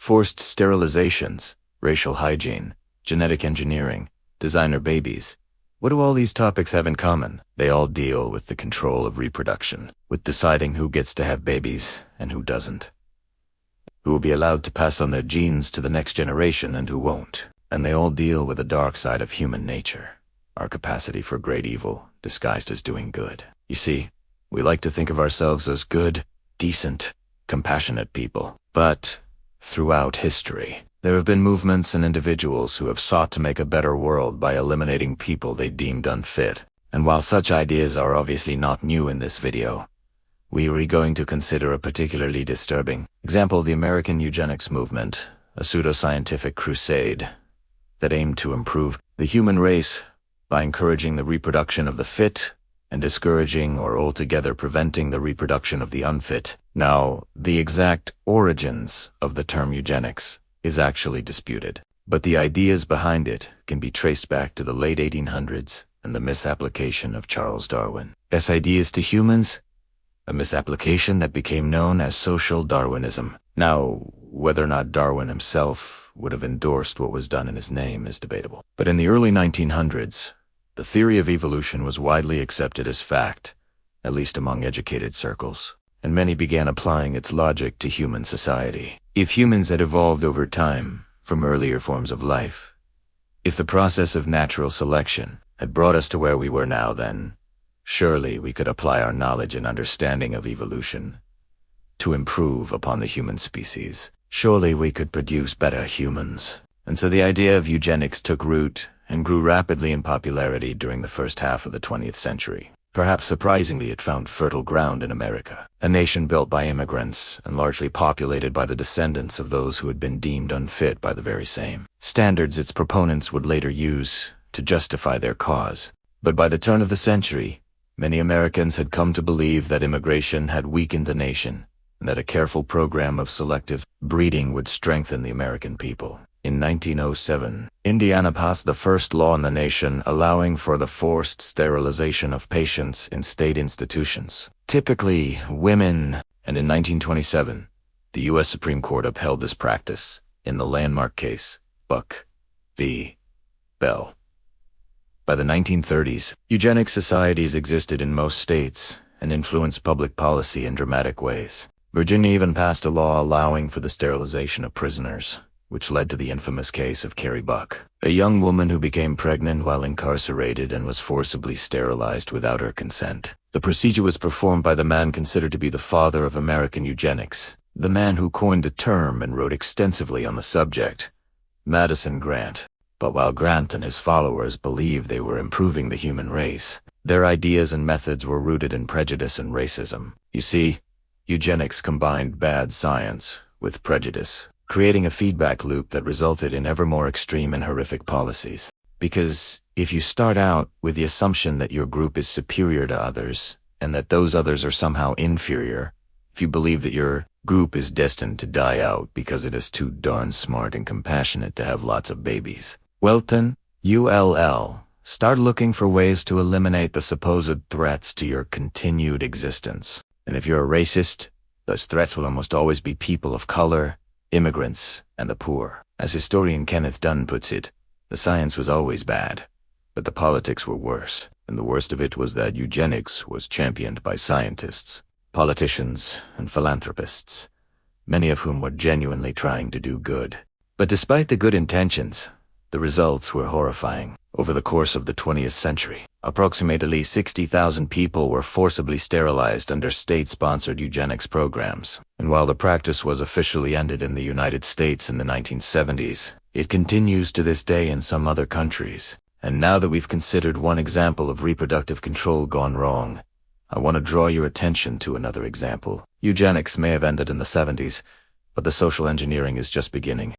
forced sterilizations, racial hygiene, genetic engineering, designer babies. What do all these topics have in common? They all deal with the control of reproduction, with deciding who gets to have babies and who doesn't, who will be allowed to pass on their genes to the next generation and who won't. And they all deal with the dark side of human nature, our capacity for great evil disguised as doing good. You see, we like to think of ourselves as good, decent, compassionate people. But throughout history, there have been movements and individuals who have sought to make a better world by eliminating people they deemed unfit. And while such ideas are obviously not new in this video, we are going to consider a particularly disturbing example: the American eugenics movement, a pseudoscientific crusade that aimed to improve the human race by encouraging the reproduction of the fit and discouraging or altogether preventing the reproduction of the unfit. Now, the exact origins of the term eugenics is actually disputed, but the ideas behind it can be traced back to the late 1800s and the misapplication of Charles Darwin's ideas to humans, a misapplication that became known as social Darwinism. Now, whether or not Darwin himself would have endorsed what was done in his name is debatable. But in the early 1900s, the theory of evolution was widely accepted as fact, at least among educated circles, and many began applying its logic to human society. If humans had evolved over time from earlier forms of life, if the process of natural selection had brought us to where we were now, then surely we could apply our knowledge and understanding of evolution to improve upon the human species. Surely we could produce better humans. And so the idea of eugenics took root and grew rapidly in popularity during the first half of the 20th century. Perhaps surprisingly, it found fertile ground in America, a nation built by immigrants and largely populated by the descendants of those who had been deemed unfit by the very same standards its proponents would later use to justify their cause. But by the turn of the century, many Americans had come to believe that immigration had weakened the nation, and that a careful program of selective breeding would strengthen the American people. In 1907, Indiana passed the first law in the nation allowing for the forced sterilization of patients in state institutions, typically women, and in 1927, the U.S. Supreme Court upheld this practice in the landmark case, Buck v. Bell. By the 1930s, eugenic societies existed in most states and influenced public policy in dramatic ways. Virginia even passed a law allowing for the sterilization of prisoners, which led to the infamous case of Carrie Buck, a young woman who became pregnant while incarcerated and was forcibly sterilized without her consent. The procedure was performed by the man considered to be the father of American eugenics, the man who coined the term and wrote extensively on the subject, Madison Grant. But while Grant and his followers believed they were improving the human race, their ideas and methods were rooted in prejudice and racism. You see, eugenics combined bad science with prejudice, creating a feedback loop that resulted in ever more extreme and horrific policies. Because if you start out with the assumption that your group is superior to others, and that those others are somehow inferior, if you believe that your group is destined to die out because it is too darn smart and compassionate to have lots of babies, well then, start looking for ways to eliminate the supposed threats to your continued existence. And if you're a racist, those threats will almost always be people of color, immigrants, and the poor. As historian Kenneth Dunn puts it, the science was always bad, but the politics were worse. And the worst of it was that eugenics was championed by scientists, politicians, and philanthropists, many of whom were genuinely trying to do good. But despite the good intentions, the results were horrifying. Over the course of the 20th century, approximately 60,000 people were forcibly sterilized under state-sponsored eugenics programs. And while the practice was officially ended in the United States in the 1970s, it continues to this day in some other countries. And now that we've considered one example of reproductive control gone wrong, I want to draw your attention to another example. Eugenics may have ended in the 70s, but the social engineering is just beginning.